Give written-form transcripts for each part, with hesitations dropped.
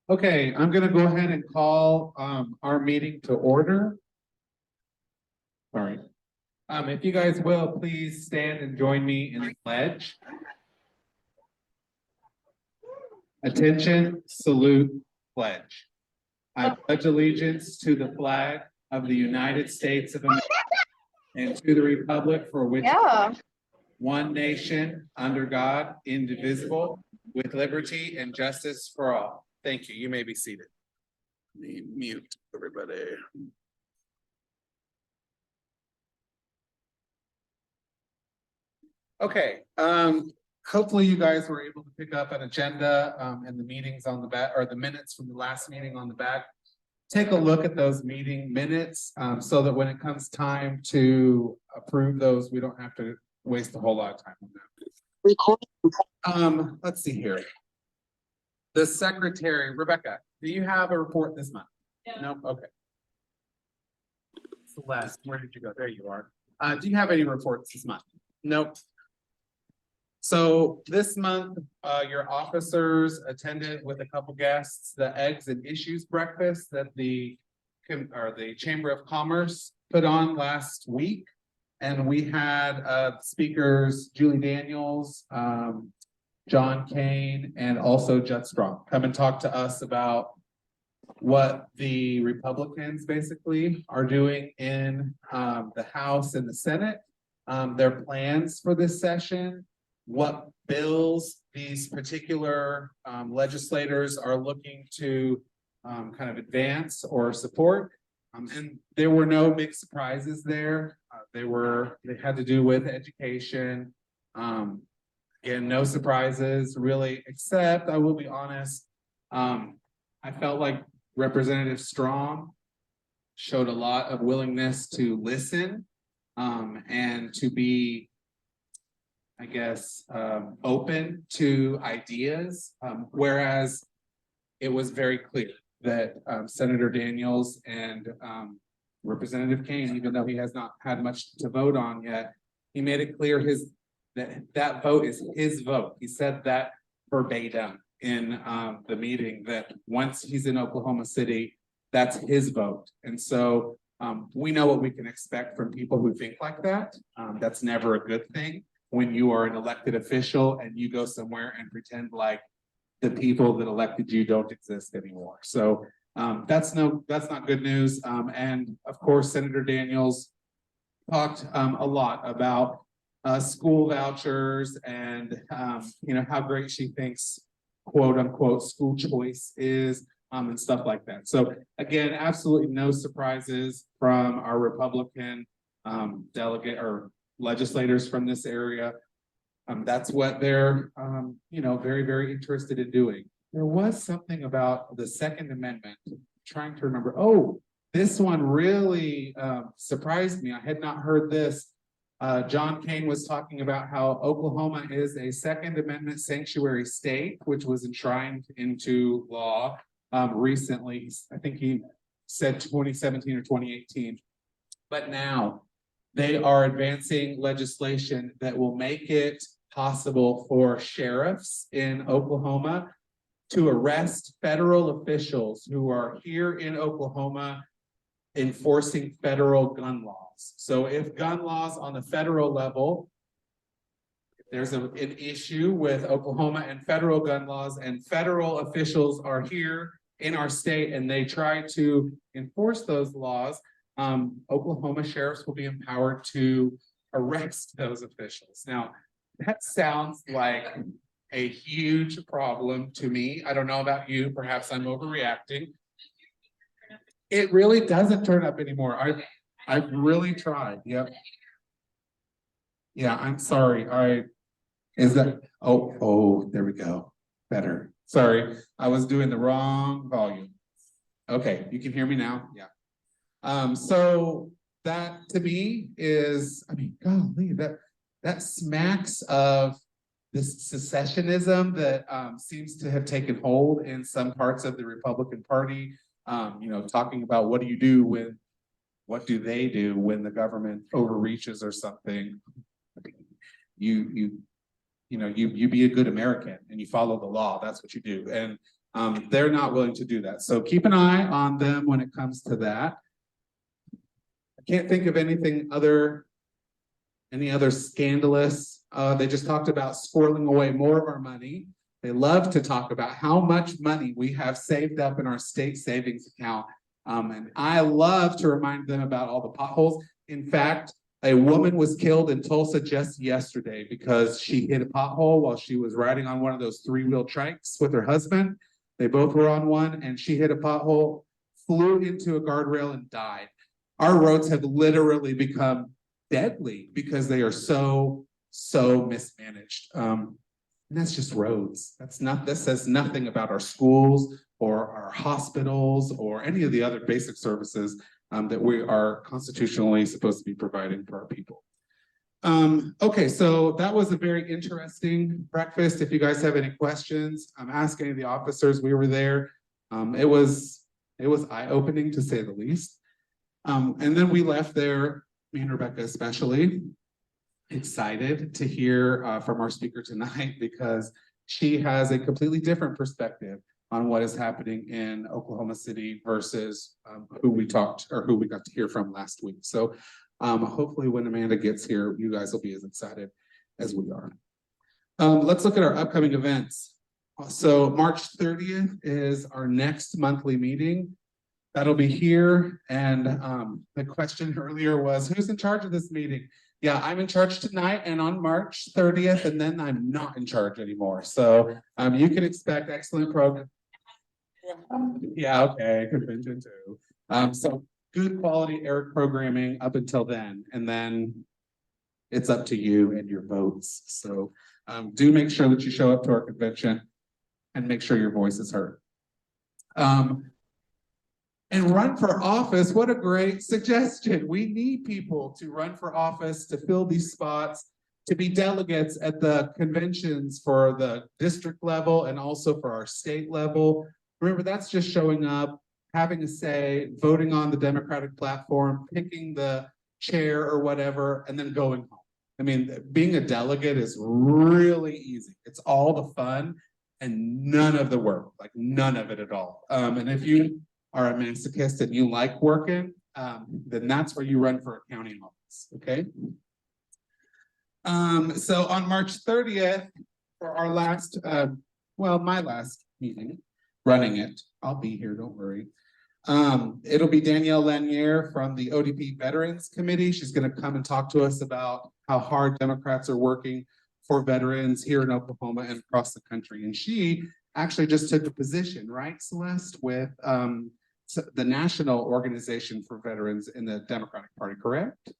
Okay, I'm gonna go ahead and call our meeting to order. All right. If you guys will, please stand and join me in the pledge. Attention, salute, pledge. I pledge allegiance to the flag of the United States of America and to the republic for which one nation under God, indivisible, with liberty and justice for all. Thank you. You may be seated. Let me mute everybody. Okay, hopefully you guys were able to pick up an agenda and the meetings on the back, or the minutes from the last meeting on the back. Take a look at those meeting minutes so that when it comes time to approve those, we don't have to waste a whole lot of time on that. Let's see here. The secretary, Rebecca, do you have a report this month? No. Nope. Okay. Celeste, where did you go? There you are. Do you have any reports this month? Nope. So this month, your officers attended with a couple guests the Eggs and Issues breakfast that the Chamber of Commerce put on last week. And we had speakers Julie Daniels, John Kane, and also Judd Strong come and talk to us about what the Republicans basically are doing in the House and the Senate, their plans for this session, what bills these particular legislators are looking to kind of advance or support. And there were no big surprises there. They had to do with education. Again, no surprises really, except I will be honest, I felt like Representative Strong showed a lot of willingness to listen and to be, I guess, open to ideas, whereas it was very clear that Senator Daniels and Representative Kane, even though he has not had much to vote on yet, he made it clear that vote is his vote. He said that verbatim in the meeting, that once he's in Oklahoma City, that's his vote. And so we know what we can expect from people who think like that. That's never a good thing when you are an elected official and you go somewhere and pretend like the people that elected you don't exist anymore. So that's not good news. And of course, Senator Daniels talked a lot about school vouchers and how great she thinks, quote unquote, school choice is, and stuff like that. So again, absolutely no surprises from our Republican delegate or legislators from this area. That's what they're very, very interested in doing. There was something about the Second Amendment. I'm trying to remember. Oh, this one really surprised me. I had not heard this. John Kane was talking about how Oklahoma is a Second Amendment sanctuary state, which was enshrined into law recently. I think he said 2017 or 2018. But now they are advancing legislation that will make it possible for sheriffs in Oklahoma to arrest federal officials who are here in Oklahoma enforcing federal gun laws. So if gun laws on the federal level, if there's an issue with Oklahoma and federal gun laws, and federal officials are here in our state and they try to enforce those laws, Oklahoma sheriffs will be empowered to arrest those officials. Now, that sounds like a huge problem to me. I don't know about you, perhaps I'm overreacting. It really doesn't turn up anymore. I've really tried. Yep. Yeah, I'm sorry. Oh, there we go. Better. Sorry, I was doing the wrong volume. Okay, you can hear me now? Yeah. So that to me is, golly, that smacks of this secessionism that seems to have taken hold in some parts of the Republican Party. Talking about what do they do when the government overreaches or something. You you be a good American and you follow the law. That's what you do. And they're not willing to do that. So keep an eye on them when it comes to that. I can't think of any other scandalous. They just talked about squirreling away more of our money. They love to talk about how much money we have saved up in our state savings account. And I love to remind them about all the potholes. In fact, a woman was killed in Tulsa just yesterday because she hit a pothole while she was riding on one of those three-wheel trikes with her husband. They both were on one, and she hit a pothole, flew into a guardrail, and died. Our roads have literally become deadly because they are so mismanaged. And that's just roads. That says nothing about our schools or our hospitals or any of the other basic services that we are constitutionally supposed to be providing for our people. Okay, so that was a very interesting breakfast. If you guys have any questions, ask any of the officers. We were there. It was eye-opening, to say the least. And then we left there, me and Rebecca especially, excited to hear from our speaker tonight, because she has a completely different perspective on what is happening in Oklahoma City versus who we got to hear from last week. So hopefully when Amanda gets here, you guys will be as excited as we are. Let's look at our upcoming events. So March 30th is our next monthly meeting. That'll be here. And the question earlier was, who's in charge of this meeting? Yeah, I'm in charge tonight and on March 30th, and then I'm not in charge anymore. So you can expect excellent program. Yeah, okay, convention too. So good quality Eric programming up until then, and then it's up to you and your votes. So do make sure that you show up to our convention and make sure your voice is heard. And run for office, what a great suggestion. We need people to run for office, to fill these spots, to be delegates at the conventions for the district level and also for our state level. Remember, that's just showing up, having a say, voting on the Democratic platform, picking the chair or whatever, and then going home. I mean, being a delegate is really easy. It's all the fun and none of the work, like none of it at all. And if you are a masochist and you like working, then that's where you run for a county office, okay? So on March 30th, for our last, my last meeting, running it, I'll be here, don't worry. It'll be Danielle Lanier from the ODP Veterans Committee. She's gonna come and talk to us about how hard Democrats are working for veterans here in Oklahoma and across the country. And she actually just took a position, right, Celeste, with the National Organization for Veterans in the Democratic Party, correct?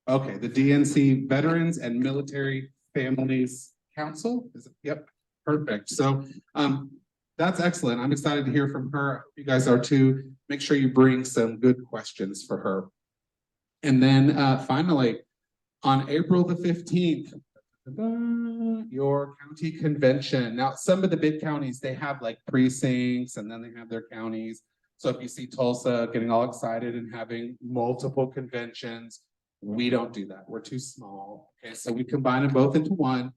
Okay, the DNC Veterans and Military Families Council. Yep, perfect. So that's excellent. I'm excited to hear from her. You guys are too. Make sure you bring some good questions for her. And then finally, on April the 15th, your county convention. Now, some of the big counties, they have like precincts and then they have their counties. So if you see Tulsa getting all excited and having multiple conventions, we don't do that. We're too small. Okay, so we combine them both into one.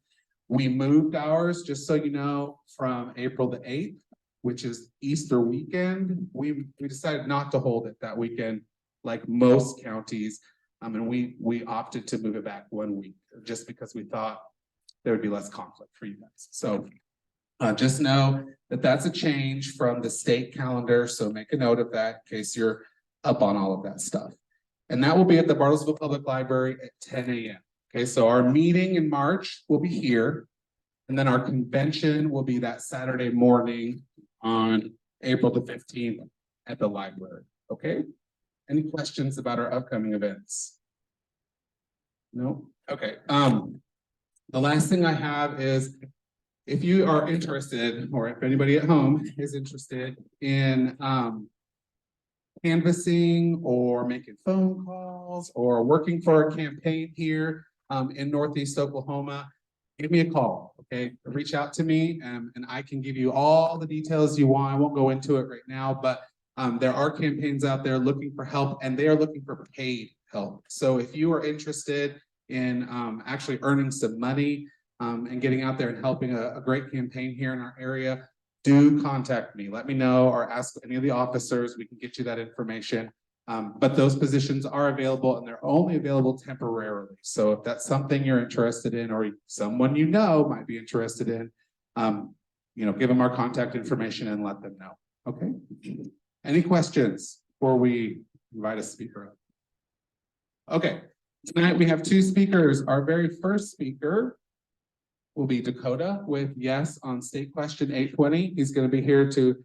We moved ours, just so you know, from April the 8th, which is Easter weekend. We decided not to hold it that weekend like most counties. And we opted to move it back 1 week just because we thought there would be less conflict for you guys. So just know that that's a change from the state calendar. So make a note of that in case you're up on all of that stuff. And that will be at the Bartlesville Public Library at 10 a.m. Okay, so our meeting in March will be here. And then our convention will be that Saturday morning on April the 15th at the library. Okay? Any questions about our upcoming events? No? Okay. The last thing I have is, if you are interested, or if anybody at home is interested in canvassing or making phone calls or working for a campaign here in Northeast Oklahoma, give me a call, okay? Reach out to me and I can give you all the details you want. I won't go into it right now, but there are campaigns out there looking for help, and they are looking for paid help. So if you are interested in actually earning some money and getting out there and helping a great campaign here in our area, do contact me. Let me know or ask any of the officers. We can get you that information. But those positions are available and they're only available temporarily. So if that's something you're interested in or someone you know might be interested in, give them our contact information and let them know. Okay. Any questions before we invite a speaker up? Okay. Tonight we have two speakers. Our very first speaker will be Dakota with Yes on State Question 820. He's going to be here to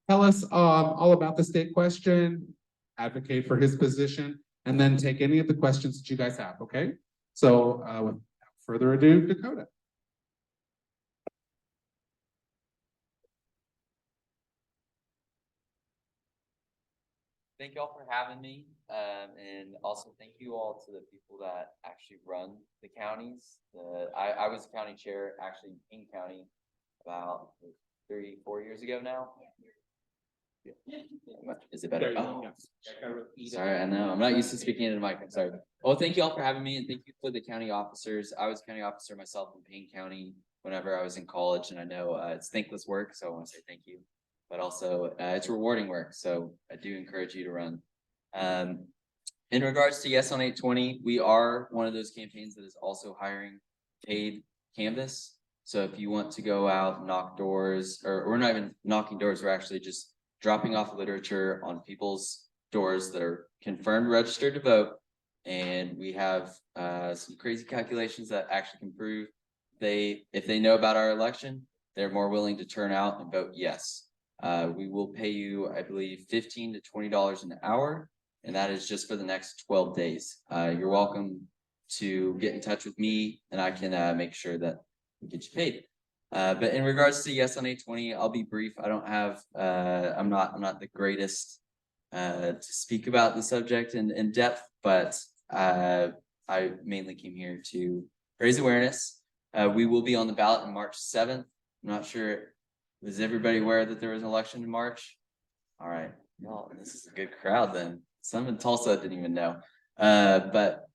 tell us all about the state question, advocate for his position, and then take any of the questions that you guys have, okay? So without further ado, Dakota. Thank you all for having me. And also thank you all to the people that actually run the counties. I was a county chair actually in King County about 3-4 years ago now. Is it better? Oh, sorry, I know. I'm not used to speaking into the mic. I'm sorry. Well, thank you all for having me, and thank you for the county officers. I was a county officer myself in Payne County whenever I was in college, and I know it's thankless work, so I want to say thank you. But also, it's rewarding work, so I do encourage you to run. In regards to Yes on 820, we are one of those campaigns that is also hiring paid canvas. So if you want to go out and knock doors, or we're not even knocking doors, we're actually just dropping off literature on people's doors that are confirmed registered to vote. And we have some crazy calculations that actually can prove if they know about our election, they're more willing to turn out and vote yes. We will pay you, I believe, $15 to $20 an hour, and that is just for the next 12 days. You're welcome to get in touch with me, and I can make sure that we get you paid. But in regards to Yes on 820, I'll be brief. I don't have, I'm not the greatest to speak about the subject in depth, but I mainly came here to raise awareness. We will be on the ballot on March 7th. I'm not sure. Was everybody aware that there was an election in March? All right. Well, this is a good crowd then. Some in Tulsa didn't even know. But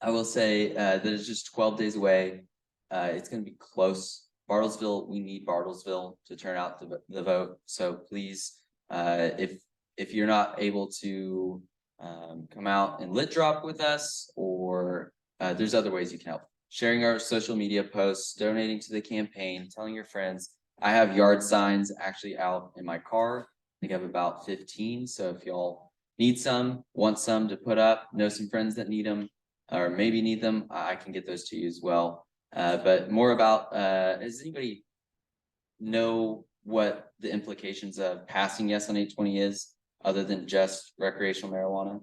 I will say that it's just 12 days away. It's going to be close. Bartlesville, we need Bartlesville to turn out the vote. So please, if you're not able to come out and lit drop with us, or there's other ways you can help. Sharing our social media posts, donating to the campaign, telling your friends. I have yard signs actually out in my car. I think I have about 15. So if y'all need some, want some to put up, know some friends that need them, or maybe need them, I can get those to you as well. But more about, does anybody know what the implications of passing Yes on 820 is, other than just recreational marijuana?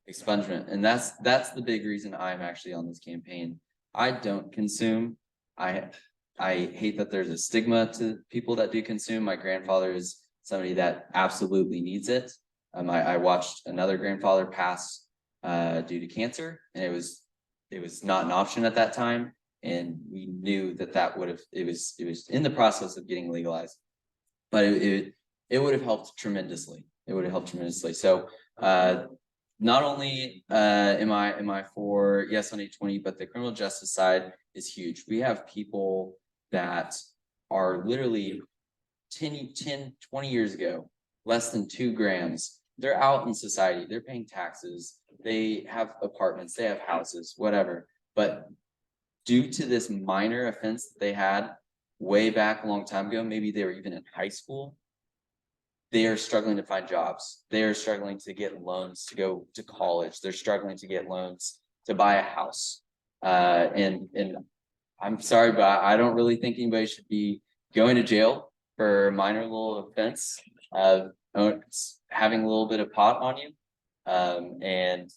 Expungement. And that's the big reason I'm actually on this campaign. I don't consume. I hate that there's a stigma to people that do consume. My grandfather is somebody that absolutely needs it. I watched another grandfather pass due to cancer, and it was not an option at that time. And we knew that it was in the process of getting legalized, but it would have helped tremendously. It would have helped tremendously. So not only am I for Yes on 820, but the criminal justice side is huge. We have people that are literally 10, 20 years ago, less than 2 grams. They're out in society, they're paying taxes, they have apartments, they have houses, whatever. But due to this minor offense that they had way back a long time ago, maybe they were even in high school, they are struggling to find jobs. They are struggling to get loans to go to college. They're struggling to get loans to buy a house. And I'm sorry, but I don't really think anybody should be going to jail for a minor little offense of having a little bit of pot on you. And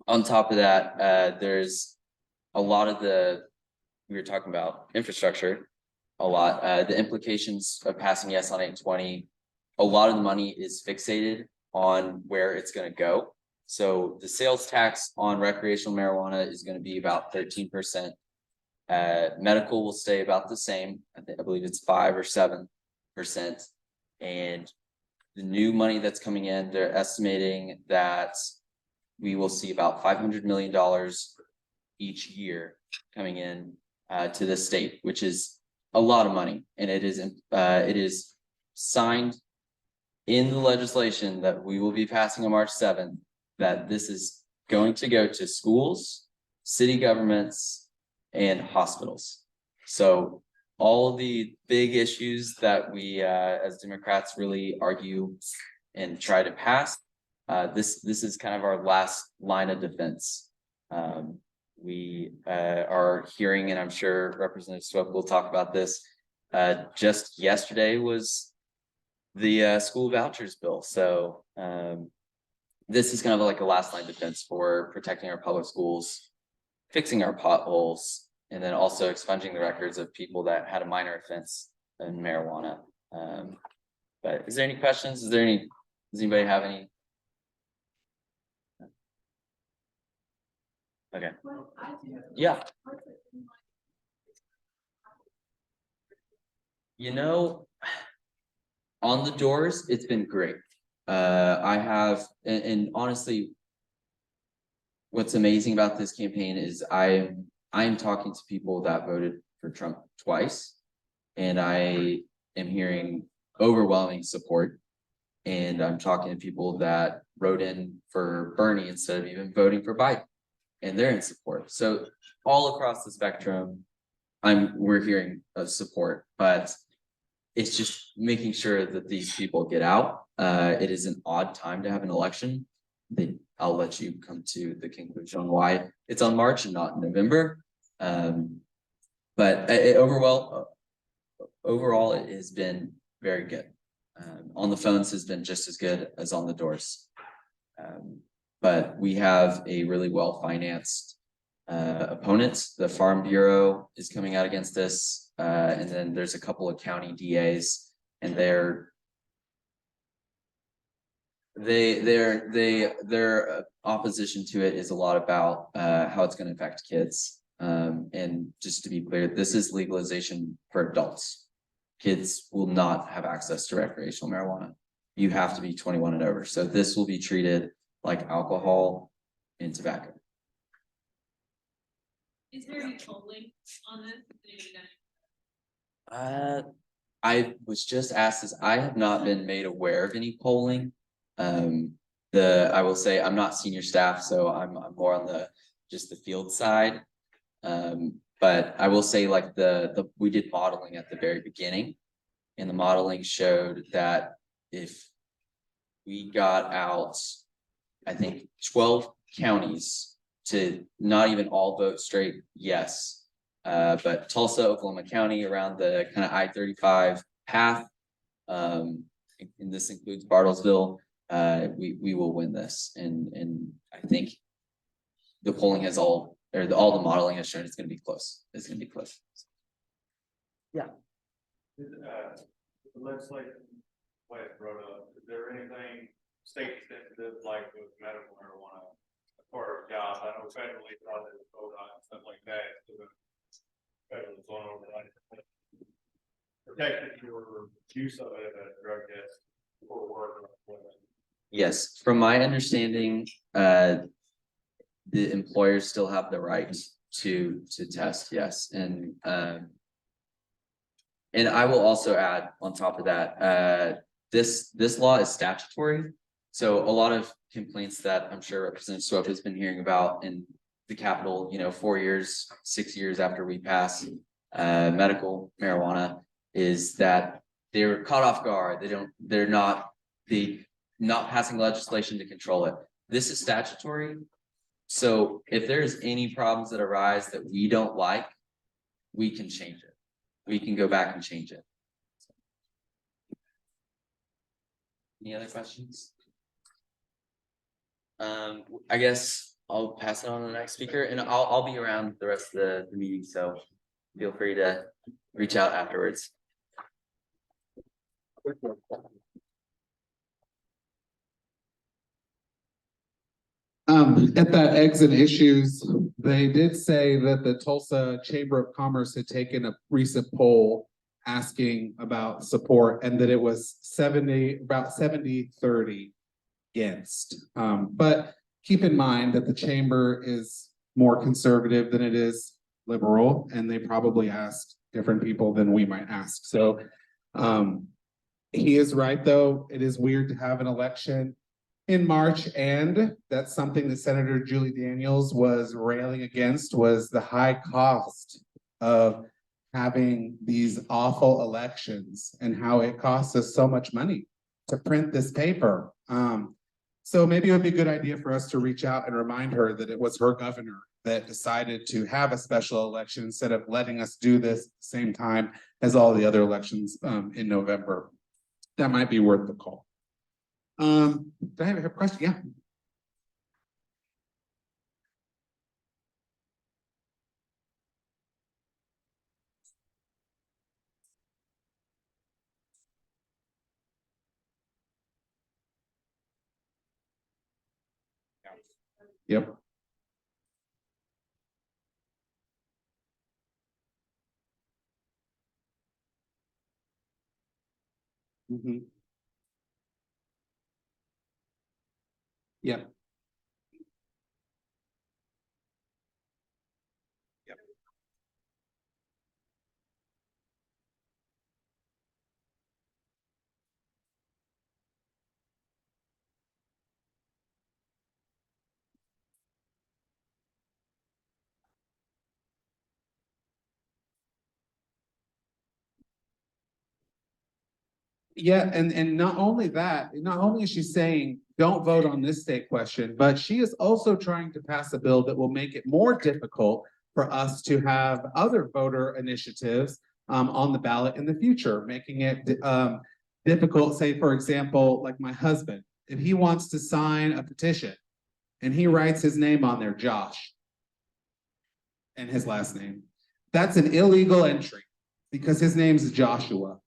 on top of that, there's a lot of we were talking about infrastructure a lot. The implications of passing Yes on 820, a lot of the money is fixated on where it's going to go. So the sales tax on recreational marijuana is going to be about 13%. Medical will stay about the same. I believe it's 5 or 7%. And the new money that's coming in, they're estimating that we will see about $500 million each year coming in to the state, which is a lot of money, and it is signed in the legislation that we will be passing on March 7th, that this is going to go to schools, city governments, and hospitals. So all of the big issues that we as Democrats really argue and try to pass, this is kind of our last line of defense. We are hearing, and I'm sure Representative Swope will talk about this, just yesterday was the school vouchers bill. So this is kind of like a last line defense for protecting our public schools, fixing our potholes, and then also expunging the records of people that had a minor offense in marijuana. But is there any questions? Does anybody have any? Okay. Yeah. You know, on the doors, it's been great. I have, and honestly, what's amazing about this campaign is I'm talking to people that voted for Trump twice, and I am hearing overwhelming support. And I'm talking to people that wrote in for Bernie instead of even voting for Biden, and they're in support. So all across the spectrum, we're hearing of support, but it's just making sure that these people get out. It is an odd time to have an election. I'll let you come to the conclusion on why it's on March and not November. But overall, it has been very good. On the phones has been just as good as on the doors. But we have a really well-financed opponent. The Farm Bureau is coming out against this. And then there's a couple of county DAs, and their opposition to it is a lot about how it's going to affect kids. And just to be clear, this is legalization for adults. Kids will not have access to recreational marijuana. You have to be 21 and over. So this will be treated like alcohol and tobacco. Is there any polling on this? I was just asked this. I have not been made aware of any polling. I will say I'm not senior staff, so I'm more on the field side. But I will say, like, we did modeling at the very beginning, and the modeling showed that if we got out, I think 12 counties to not even all vote straight yes. But Tulsa, Oklahoma County, around the kind of I-35 path, and this includes Bartlesville, we will win this. And I think the polling has all the modeling has shown it's going to be close. It's going to be close. Yeah. The legislation was brought up. Is there anything state sensitive like with medical marijuana or jobs? I know federally probably vote on stuff like that. So federally going over that. Protecting your use of it as a drug test for work. Yes, from my understanding, the employers still have the right to test. Yes, and I will also add on top of that, this law is statutory. So a lot of complaints that I'm sure Representative Swope has been hearing about in the Capitol, 4 years, 6 years after we pass medical marijuana, is that they're caught off guard. They're not passing legislation to control it. This is statutory. So if there's any problems that arise that we don't like, we can change it. We can go back and change it. Any other questions? I guess I'll pass it on to the next speaker, and I'll be around the rest of the meeting, so feel free to reach out afterwards. At that exit issues, they did say that the Tulsa Chamber of Commerce had taken a recent poll asking about support, and that it was about 70-30 against. But keep in mind that the chamber is more conservative than it is liberal, and they probably asked different people than we might ask. So he is right, though. It is weird to have an election in March, and that's something that Senator Julie Daniels was railing against, was the high cost of having these awful elections and how it costs us so much money to print this paper. So maybe it would be a good idea for us to reach out and remind her that it was her governor that decided to have a special election instead of letting us do this at the same time as all the other elections in November. That might be worth the call. Do I have a question? Yeah. Yep. Mhm. Yep. Yep. Yeah, and not only that, not only is she saying, don't vote on this state question, but she is also trying to pass a bill that will make it more difficult for us to have other voter initiatives on the ballot in the future, making it difficult, say, for example, like my husband, if he wants to sign a petition and he writes his name on there, Josh, and his last name, that's an illegal entry because his name is Joshua.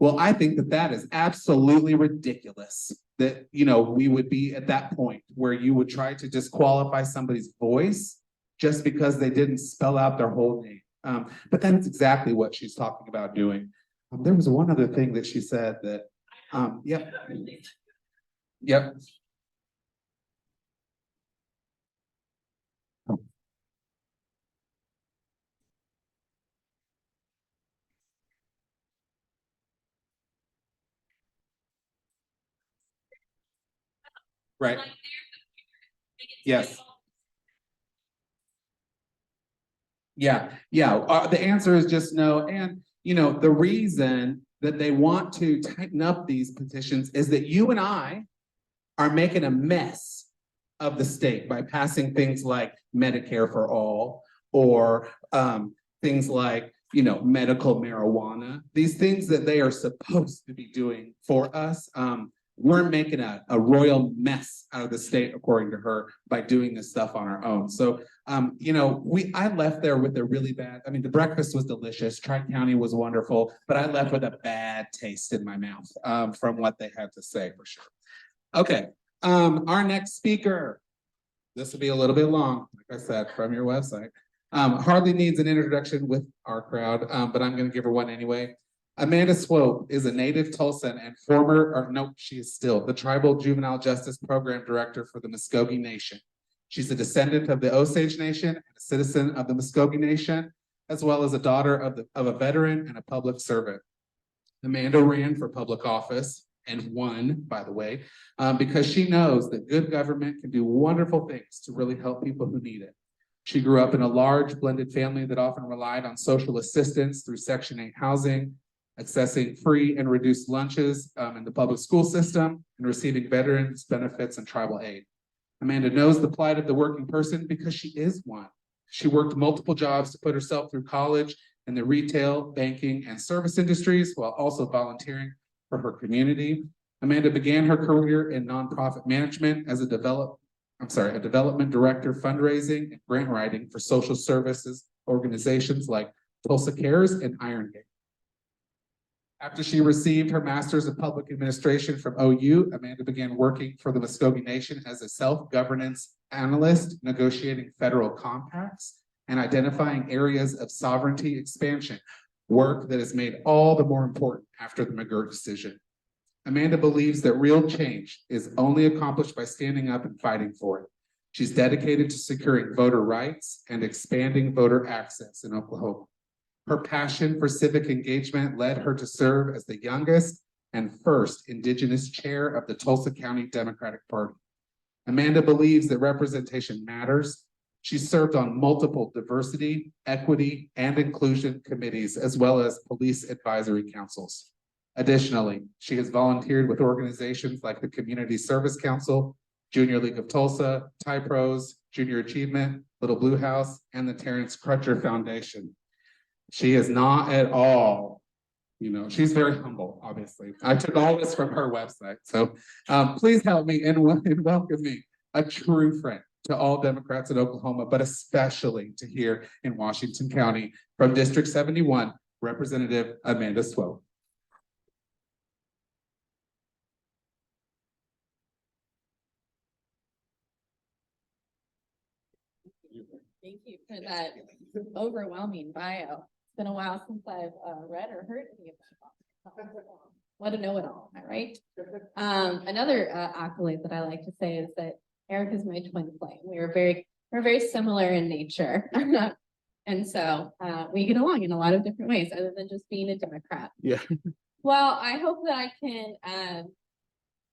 Well, I think that that is absolutely ridiculous that, you know, we would be at that point where you would try to disqualify somebody's voice just because they didn't spell out their whole name. But that's exactly what she's talking about doing. There was one other thing that she said that, yep. Yep. Right. Yes. Yeah, yeah. The answer is just no. And, you know, the reason that they want to tighten up these petitions is that you and I are making a mess of the state by passing things like Medicare for all, or things like, you know, medical marijuana, these things that they are supposed to be doing for us. We're making a royal mess out of the state, according to her, by doing this stuff on our own. So, you know, I left there with a really bad, I mean, the breakfast was delicious. Tri-County was wonderful, but I left with a bad taste in my mouth from what they had to say, for sure. Okay, our next speaker, this will be a little bit long, like I said, from your website. Hardly needs an introduction with our crowd, but I'm going to give her one anyway. Amanda Swope is a native Tulsan and she is still the Tribal Juvenile Justice Program Director for the Muskogee Nation. She's a descendant of the Osage Nation and a citizen of the Muskogee Nation, as well as a daughter of a veteran and a public servant. Amanda ran for public office and won, by the way, because she knows that good government can do wonderful things to really help people who need it. She grew up in a large blended family that often relied on social assistance through Section 8 housing, accessing free and reduced lunches in the public school system, and receiving veterans benefits and tribal aid. Amanda knows the plight of the working person because she is one. She worked multiple jobs to put herself through college in the retail, banking, and service industries while also volunteering for her community. Amanda began her career in nonprofit management as a development director, fundraising and grant writing for social services organizations like Tulsa Cares and Iron Gate. After she received her master's of public administration from OU, Amanda began working for the Muskogee Nation as a self-governance analyst, negotiating federal compacts and identifying areas of sovereignty expansion, work that is made all the more important after the McGirt decision. Amanda believes that real change is only accomplished by standing up and fighting for it. She's dedicated to securing voter rights and expanding voter access in Oklahoma. Her passion for civic engagement led her to serve as the youngest and first Indigenous chair of the Tulsa County Democratic Party. Amanda believes that representation matters. She served on multiple diversity, equity, and inclusion committees, as well as police advisory councils. Additionally, she has volunteered with organizations like the Community Service Council, Junior League of Tulsa, Thai Pros, Junior Achievement, Little Blue House, and the Terrence Crutcher Foundation. She is not at all, she's very humble, obviously. I took all this from her website. So please help me and welcome me, a true friend to all Democrats in Oklahoma, but especially to here in Washington County from District 71, Representative Amanda Swope. Thank you for that overwhelming bio. It's been a while since I've read or heard any of that. What a know-it-all, am I right? Another accolade that I like to say is that Eric is my twin flame. We're very similar in nature. And so we get along in a lot of different ways other than just being a Democrat. Yeah. Well, I hope that I can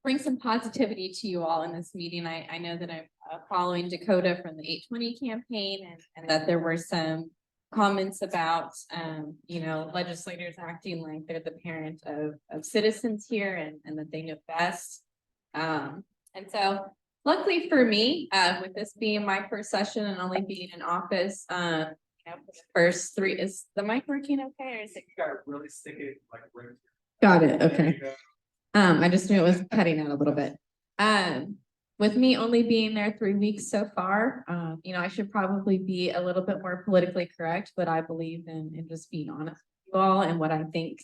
bring some positivity to you all in this meeting. I know that I'm following Dakota from the 820 campaign and that there were some comments about, legislators acting like they're the parent of citizens here and that they know best. And so luckily for me, with this being my first session and only being in office, for the first three, is the mic working okay or is it? You gotta really stick it like right. Got it, okay. I just knew it was cutting out a little bit. With me only being there 3 weeks so far, I should probably be a little bit more politically correct, but I believe in just being honest with you all and what I think,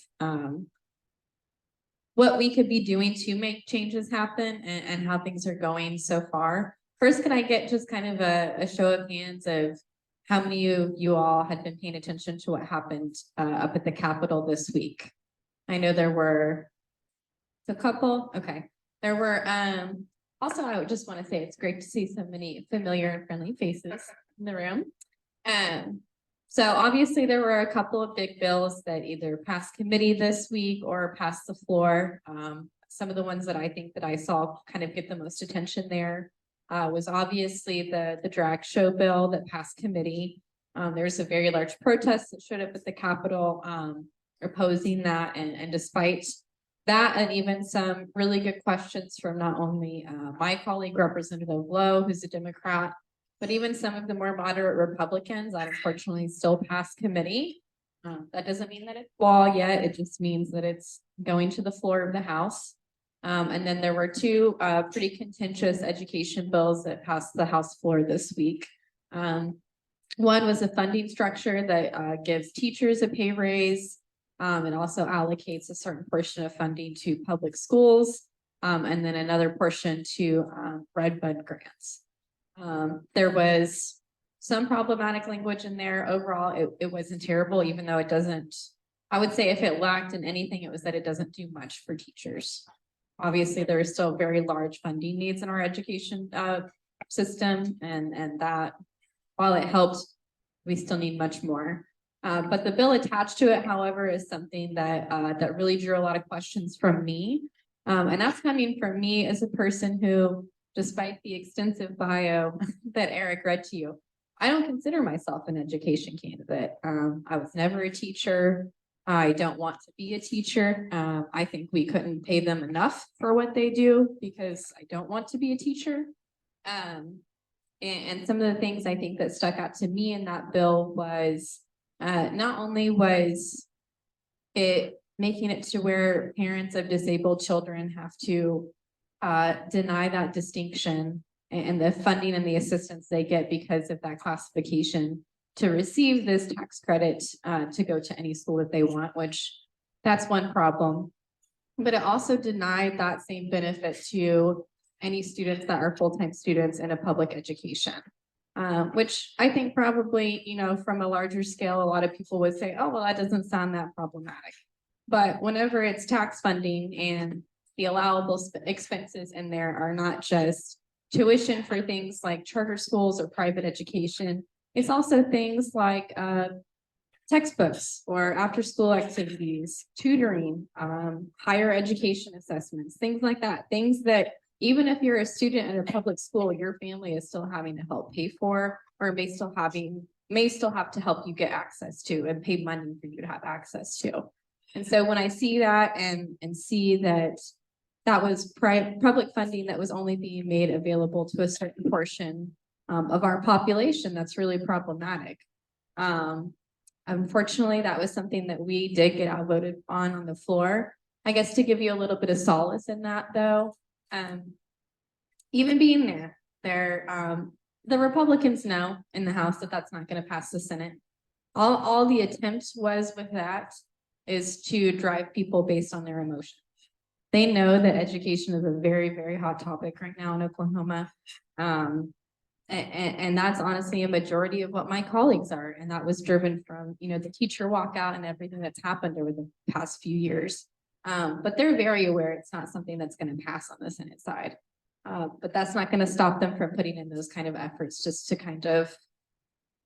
what we could be doing to make changes happen and how things are going so far. First, can I get just kind of a show of hands of how many of you all had been paying attention to what happened up at the Capitol this week? I know there were a couple. Okay. There were, also, I would just want to say it's great to see so many familiar and friendly faces in the room. So obviously there were a couple of big bills that either passed committee this week or passed the floor. Some of the ones that I think that I saw kind of get the most attention there was obviously the drag show bill that passed committee. There's a very large protest that showed up at the Capitol opposing that, and despite that and even some really good questions from not only my colleague Representative Lowe, who's a Democrat, but even some of the more moderate Republicans that unfortunately still pass committee. That doesn't mean that it's law yet. It just means that it's going to the floor of the House. And then there were two pretty contentious education bills that passed the House floor this week. One was a funding structure that gives teachers a pay raise. It also allocates a certain portion of funding to public schools, and then another portion to Red Bud grants. There was some problematic language in there. Overall, it wasn't terrible, even though it doesn't, I would say if it lacked in anything, it was that it doesn't do much for teachers. Obviously, there are still very large funding needs in our education system, and that while it helped, we still need much more. But the bill attached to it, however, is something that that really drew a lot of questions from me. And that's coming from me as a person who, despite the extensive bio that Eric read to you, I don't consider myself an education candidate. I was never a teacher. I don't want to be a teacher. I think we couldn't pay them enough for what they do because I don't want to be a teacher. And some of the things I think that stuck out to me in that bill was not only was it making it to where parents of disabled children have to deny that distinction and the funding and the assistance they get because of that classification to receive this tax credit to go to any school that they want, which that's one problem. But it also denied that same benefit to any students that are full-time students in a public education. Which I think probably, from a larger scale, a lot of people would say, oh, well, that doesn't sound that problematic. But whenever it's tax funding and the allowable expenses in there are not just tuition for things like charter schools or private education. It's also things like textbooks or after-school activities, tutoring, higher education assessments, things like that. Things that even if you're a student in a public school, your family is still having to help pay for, or may still have to help you get access to and pay money for you to have access to. And so when I see that and see that that was public funding that was only being made available to a certain portion of our population, that's really problematic. Unfortunately, that was something that we did get outvoted on the floor. I guess to give you a little bit of solace in that though, even being the Republicans know in the House that that's not going to pass the Senate. All the attempt was with that is to drive people based on their emotions. They know that education is a very, very hot topic right now in Oklahoma. And that's honestly a majority of what my colleagues are. And that was driven from, the teacher walkout and everything that's happened over the past few years. But they're very aware it's not something that's going to pass on the Senate side. But that's not going to stop them from putting in those kind of efforts just to kind of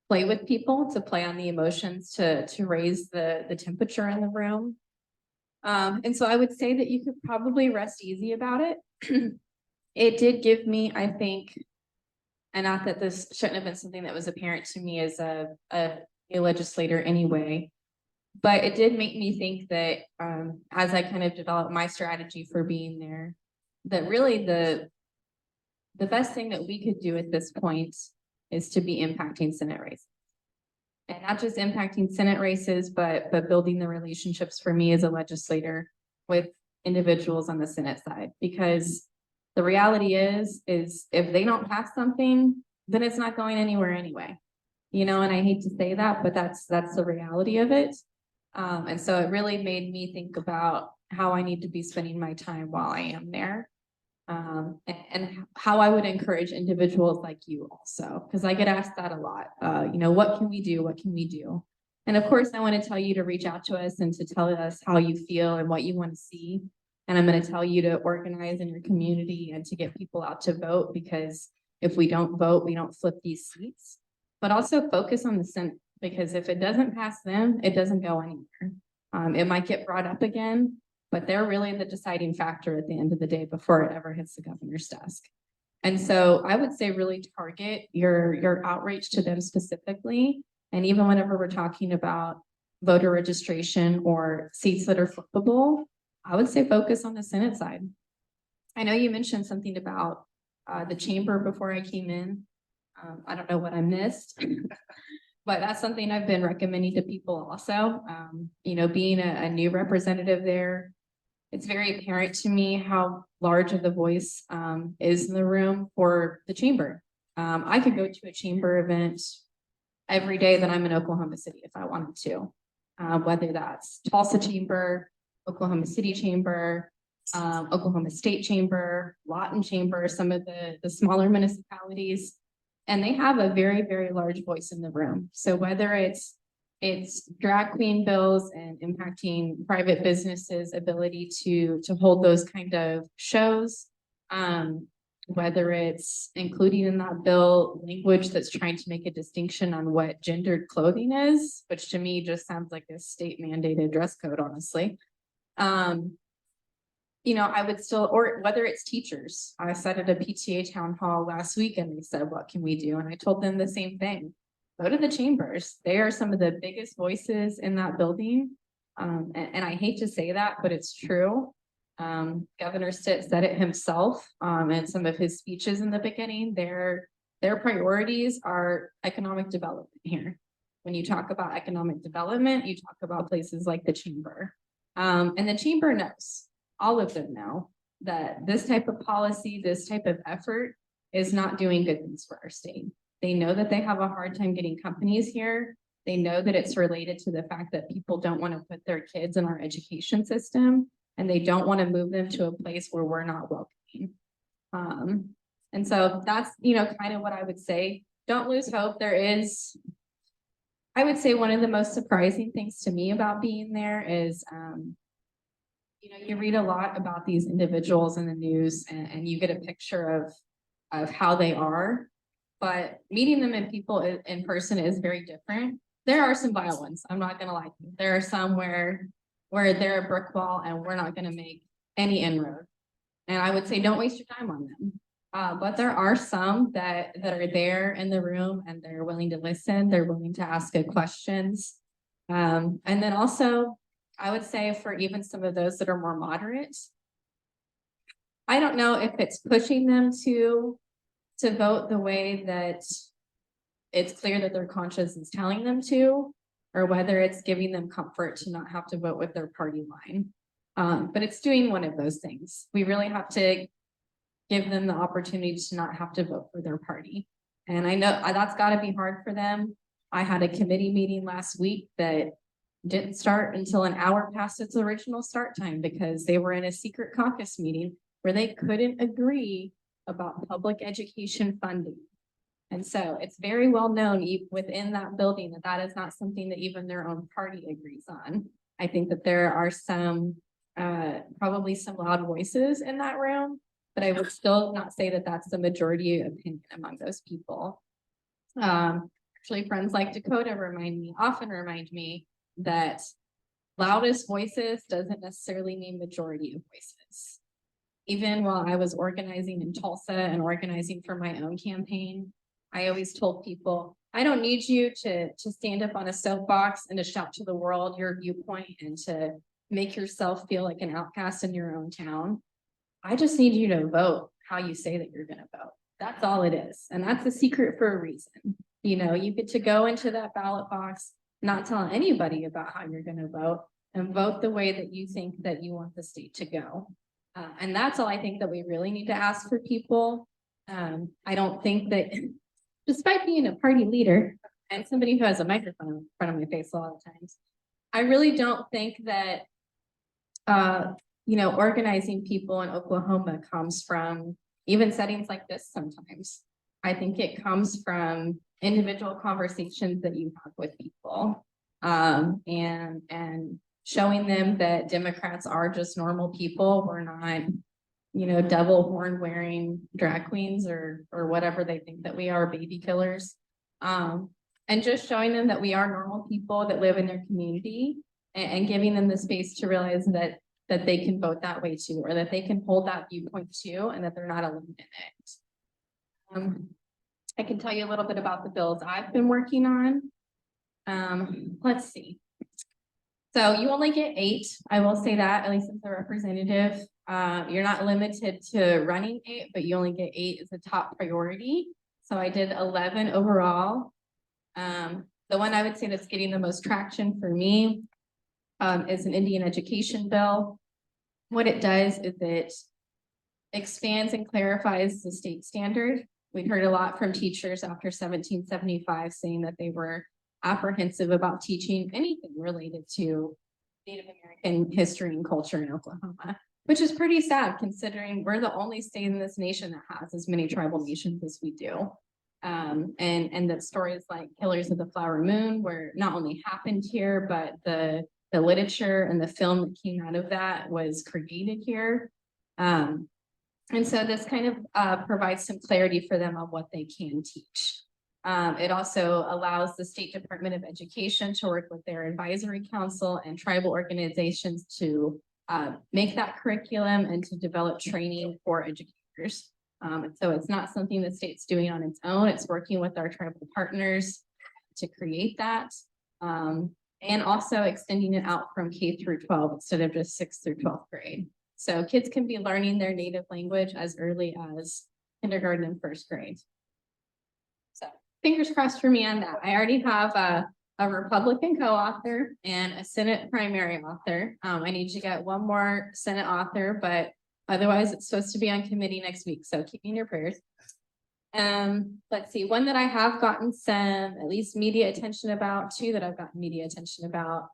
play with people, to play on the emotions, to raise the temperature in the room. And so I would say that you could probably rest easy about it. It did give me, I think, and not that this shouldn't have been something that was apparent to me as a legislator anyway, but it did make me think that as I kind of developed my strategy for being there, that really the best thing that we could do at this point is to be impacting Senate races. And not just impacting Senate races, but building the relationships for me as a legislator with individuals on the Senate side. Because the reality is if they don't pass something, then it's not going anywhere anyway. And I hate to say that, but that's the reality of it. And so it really made me think about how I need to be spending my time while I am there. And how I would encourage individuals like you also, because I get asked that a lot. What can we do? What can we do? And of course, I want to tell you to reach out to us and to tell us how you feel and what you want to see. And I'm going to tell you to organize in your community and to get people out to vote, because if we don't vote, we don't flip these seats. But also focus on the Senate, because if it doesn't pass them, it doesn't go anywhere. It might get brought up again, but they're really the deciding factor at the end of the day before it ever hits the governor's desk. And so I would say really target your outreach to them specifically. And even whenever we're talking about voter registration or seats that are flippable, I would say focus on the Senate side. I know you mentioned something about the chamber before I came in. I don't know what I missed, but that's something I've been recommending to people also. Being a new representative there, it's very apparent to me how large of the voice is in the room for the chamber. I could go to a chamber event every day that I'm in Oklahoma City if I wanted to, whether that's Tulsa Chamber, Oklahoma City Chamber, Oklahoma State Chamber, Lawton Chamber, some of the smaller municipalities, and they have a very, very large voice in the room. So whether it's drag queen bills and impacting private businesses' ability to hold those kind of shows, whether it's including in that bill language that's trying to make a distinction on what gendered clothing is, which to me just sounds like a state mandated dress code, honestly. I would still, or whether it's teachers. I sat at a PTA town hall last week and they said, what can we do? And I told them the same thing. Go to the chambers. They are some of the biggest voices in that building. And I hate to say that, but it's true. Governor Stitt said it himself in some of his speeches in the beginning. Their priorities are economic development here. When you talk about economic development, you talk about places like the chamber. And the chamber knows, all of them know, that this type of policy, this type of effort is not doing good things for our state. They know that they have a hard time getting companies here. They know that it's related to the fact that people don't want to put their kids in our education system, and they don't want to move them to a place where we're not welcoming. And so that's, kind of what I would say. Don't lose hope. There is, I would say, one of the most surprising things to me about being there is, you read a lot about these individuals in the news and you get a picture of of how they are. But meeting them in person is very different. There are some vile ones, I'm not gonna lie to you. There are some where they're a brick wall and we're not gonna make any inroad. And I would say, don't waste your time on them. But there are some that are there in the room and they're willing to listen, they're willing to ask good questions. And then also, I would say for even some of those that are more moderate, I don't know if it's pushing them to vote the way that it's clear that their conscience is telling them to, or whether it's giving them comfort to not have to vote with their party line. But it's doing one of those things. We really have to give them the opportunity to not have to vote for their party. And I know that's gotta be hard for them. I had a committee meeting last week that didn't start until an hour past its original start time because they were in a secret caucus meeting where they couldn't agree about public education funding. And so it's very well known within that building that that is not something that even their own party agrees on. I think that there are some, probably some loud voices in that room, but I would still not say that that's the majority opinion among those people. Actually, friends like Dakota often remind me that loudest voices doesn't necessarily mean majority of voices. Even while I was organizing in Tulsa and organizing for my own campaign, I always told people, I don't need you to stand up on a soapbox and to shout to the world your viewpoint and to make yourself feel like an outcast in your own town. I just need you to vote how you say that you're gonna vote. That's all it is. And that's a secret for a reason. You know, you get to go into that ballot box, not tell anybody about how you're gonna vote, and vote the way that you think that you want the state to go. And that's all I think that we really need to ask for people. I don't think that, despite being a party leader and somebody who has a microphone in front of my face a lot of times, I really don't think that, you know, organizing people in Oklahoma comes from even settings like this sometimes. I think it comes from individual conversations that you have with people, and showing them that Democrats are just normal people. We're not, you know, devil horn wearing drag queens or whatever they think that we are, baby killers. And just showing them that we are normal people that live in their community and giving them the space to realize that they can vote that way too, or that they can hold that viewpoint too, and that they're not alone in it. I can tell you a little bit about the bills I've been working on. Let's see. So you only get 8. I will say that, at least as a representative. You're not limited to running 8, but you only get 8 as a top priority. So I did 11 overall. The one I would say that's getting the most traction for me is an Indian education bill. What it does is it expands and clarifies the state standard. We heard a lot from teachers after 1775 saying that they were apprehensive about teaching anything related to Native American history and culture in Oklahoma, which is pretty sad considering we're the only state in this nation that has as many tribal nations as we do. And that stories like Killers of the Flower Moon were not only happened here, but the literature and the film that came out of that was created here. And so this kind of provides some clarity for them on what they can teach. It also allows the State Department of Education to work with their advisory council and tribal organizations to make that curriculum and to develop training for educators. And so it's not something the state's doing on its own. It's working with our tribal partners to create that. And also extending it out from K through 12 instead of just 6th through 12th grade. So kids can be learning their native language as early as kindergarten and 1st grade. So fingers crossed for me on that. I already have a Republican co-author and a Senate primary author. I need to get one more Senate author, but otherwise it's supposed to be on committee next week. So keep me in your prayers. Let's see, one that I have gotten some at least media attention about, 2 that I've gotten media attention about.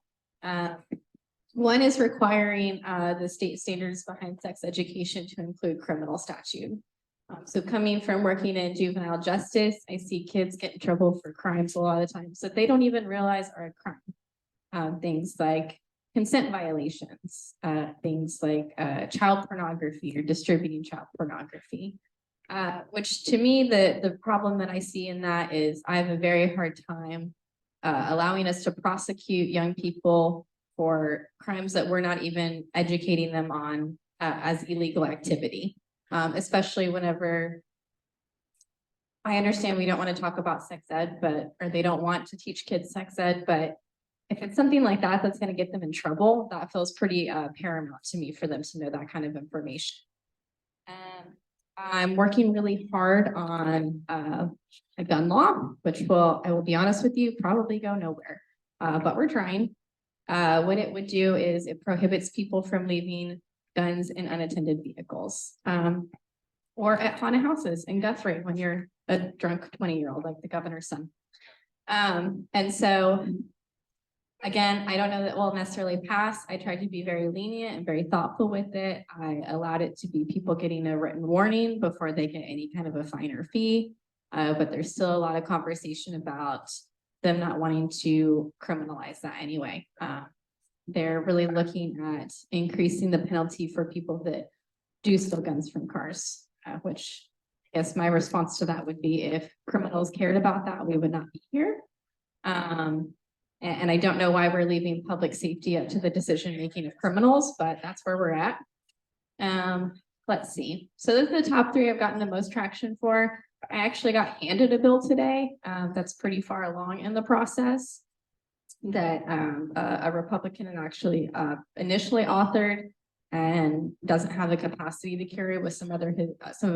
One is requiring the state standards behind sex education to include criminal statute. So coming from working in juvenile justice, I see kids get in trouble for crimes a lot of times that they don't even realize are a crime. Things like consent violations, things like child pornography or distributing child pornography. Which to me, the problem that I see in that is I have a very hard time allowing us to prosecute young people for crimes that we're not even educating them on as illegal activity. Especially whenever I understand we don't want to talk about sex ed, or they don't want to teach kids sex ed, but if it's something like that, that's going to get them in trouble, that feels pretty paramount to me for them to know that kind of information. I'm working really hard on a gun law, which I will be honest with you, probably go nowhere. But we're trying. What it would do is it prohibits people from leaving guns in unattended vehicles. Or at haunted houses in Guthrie when you're a drunk 20-year-old, like the governor's son. And so, again, I don't know that will necessarily pass. I tried to be very lenient and very thoughtful with it. I allowed it to be people getting a written warning before they get any kind of a fine or fee. But there's still a lot of conversation about them not wanting to criminalize that anyway. They're really looking at increasing the penalty for people that do steal guns from cars, which I guess my response to that would be if criminals cared about that, we would not be here. And I don't know why we're leaving public safety up to the decision making of criminals, but that's where we're at. Let's see. So those are the top three I've gotten the most traction for. I actually got handed a bill today that's pretty far along in the process that a Republican had actually initially authored and doesn't have the capacity to carry with some of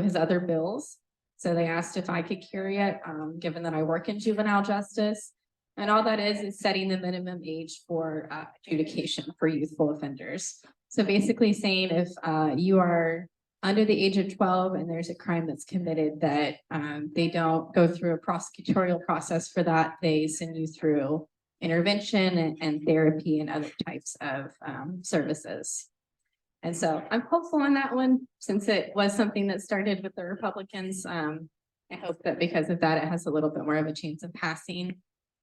his other bills. So they asked if I could carry it, given that I work in juvenile justice. And all that is setting the minimum age for adjudication for youthful offenders. So basically saying if you are under the age of 12 and there's a crime that's committed, that they don't go through a prosecutorial process for that. They send you through intervention and therapy and other types of services. And so I'm hopeful on that one, since it was something that started with the Republicans. I hope that because of that, it has a little bit more of a chance of passing.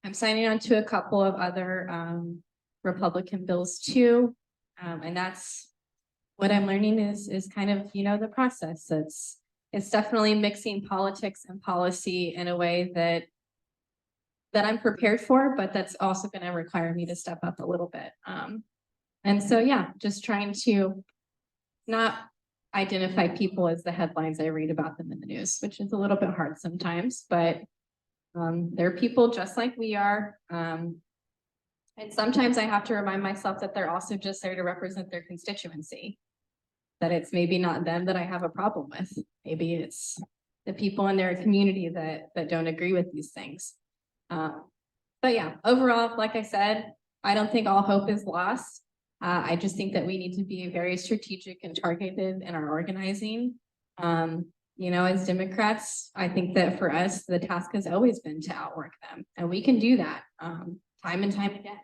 I'm signing on to a couple of other Republican bills too. And that's what I'm learning is kind of, the process. It's definitely mixing politics and policy in a way that I'm prepared for, but that's also going to require me to step up a little bit. And so, yeah, just trying to not identify people as the headlines I read about them in the news, which is a little bit hard sometimes, but they're people just like we are. And sometimes I have to remind myself that they're also just there to represent their constituency, that it's maybe not them that I have a problem with. Maybe it's the people in their community that don't agree with these things. But yeah, overall, like I said, I don't think all hope is lost. I just think that we need to be very strategic and targeted in our organizing. As Democrats, I think that for us, the task has always been to outwork them, and we can do that time and time again.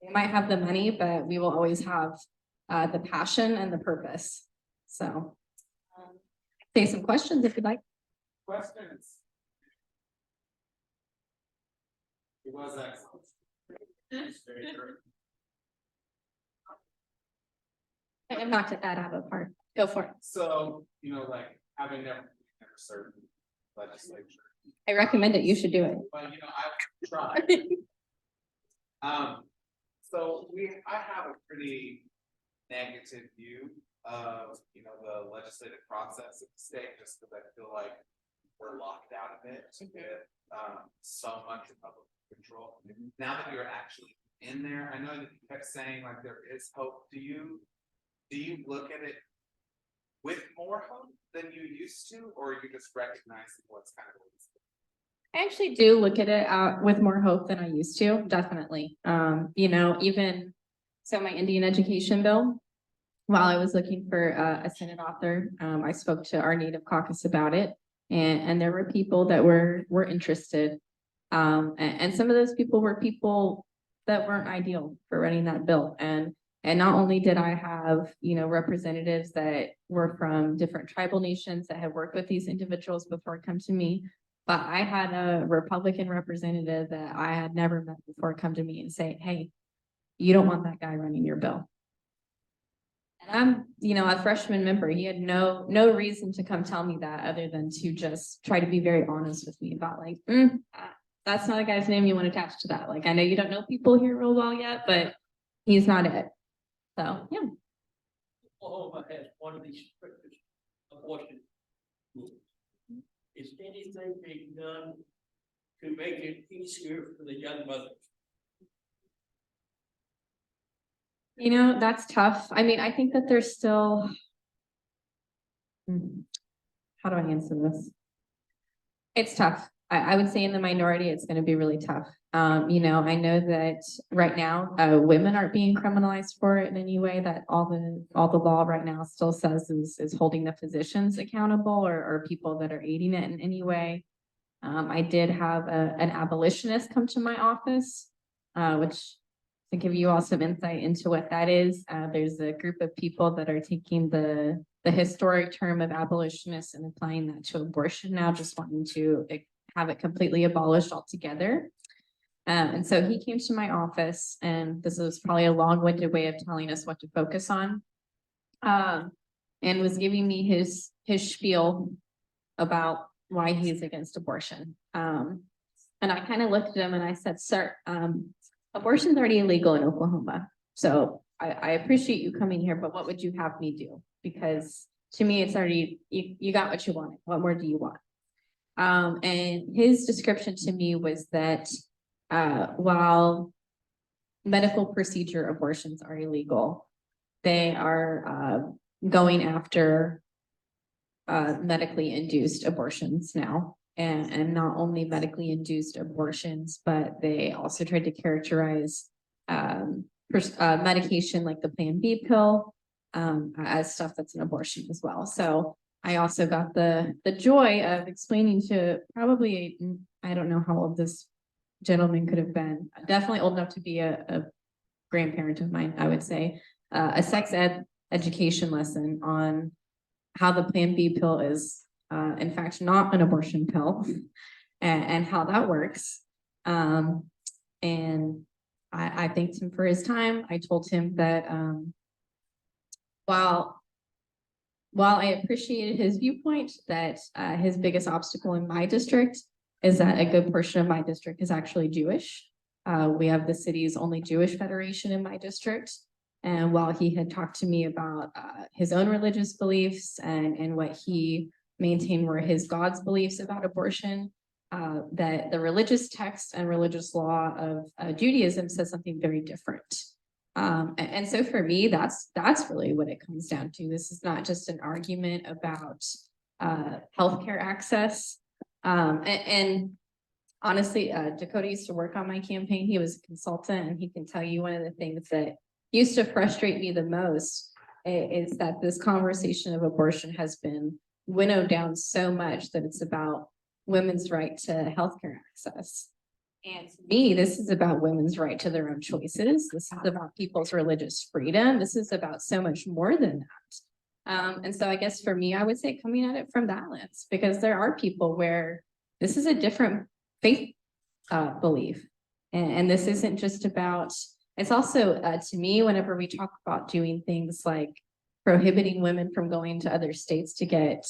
We might have the money, but we will always have the passion and the purpose. So, say some questions if you'd like. Questions? It was excellent. Very true. I knocked that out of the park. Go for it. So, like having never served legislature. I recommend it. You should do it. But I've tried. So I have a pretty negative view of, the legislative process of the state, just because I feel like we're locked out of it with so much public control. Now that you're actually in there, I know that you kept saying like there is hope. Do you look at it with more hope than you used to, or you just recognize what's kind of what it's doing? I actually do look at it with more hope than I used to, definitely. Even so my Indian education bill, while I was looking for a Senate author, I spoke to our Native caucus about it, and there were people that were interested. And some of those people were people that weren't ideal for running that bill. And not only did I have, representatives that were from different tribal nations that had worked with these individuals before come to me, but I had a Republican representative that I had never met before come to me and say, hey, you don't want that guy running your bill. And I'm, a freshman member. He had no reason to come tell me that other than to just try to be very honest with me about like, that's not a guy's name you want attached to that. Like, I know you don't know people here real well yet, but he's not it. So, yeah. Oklahoma has one of the strictest abortion rules. Is anything being done to make it easier for the young mothers? That's tough. I mean, I think that there's still. How do I answer this? It's tough. I would say in the minority, it's going to be really tough. I know that right now, women aren't being criminalized for it in any way. That all the law right now still says is holding the physicians accountable or people that are aiding it in any way. I did have an abolitionist come to my office, which to give you all some insight into what that is, there's a group of people that are taking the historic term of abolitionists and applying that to abortion now, just wanting to have it completely abolished altogether. And so he came to my office, and this was probably a long-winded way of telling us what to focus on, and was giving me his spiel about why he's against abortion. And I kind of looked at him and I said, sir, abortion's already illegal in Oklahoma. So I appreciate you coming here, but what would you have me do? Because to me, it's already, you got what you wanted. What more do you want? And his description to me was that while medical procedure abortions are illegal, they are going after medically induced abortions now. And not only medically induced abortions, but they also tried to characterize medication like the Plan B pill as stuff that's an abortion as well. So I also got the joy of explaining to probably, I don't know how old this gentleman could have been, definitely old enough to be a grandparent of mine, I would say, a sex education lesson on how the Plan B pill is in fact not an abortion pill and how that works. And I thanked him for his time. I told him that while I appreciated his viewpoint, that his biggest obstacle in my district is that a good portion of my district is actually Jewish. We have the city's only Jewish federation in my district. And while he had talked to me about his own religious beliefs and what he maintained were his God's beliefs about abortion, that the religious text and religious law of Judaism says something very different. And so for me, that's really what it comes down to. This is not just an argument about healthcare access. And honestly, Dakota used to work on my campaign. He was a consultant, and he can tell you one of the things that used to frustrate me the most is that this conversation of abortion has been winnowed down so much that it's about women's right to healthcare access. And to me, this is about women's right to their own choices. This is about people's religious freedom. This is about so much more than that. And so I guess for me, I would say coming at it from that lens, because there are people where this is a different faith belief. And this isn't just about, it's also to me, whenever we talk about doing things like prohibiting women from going to other states to get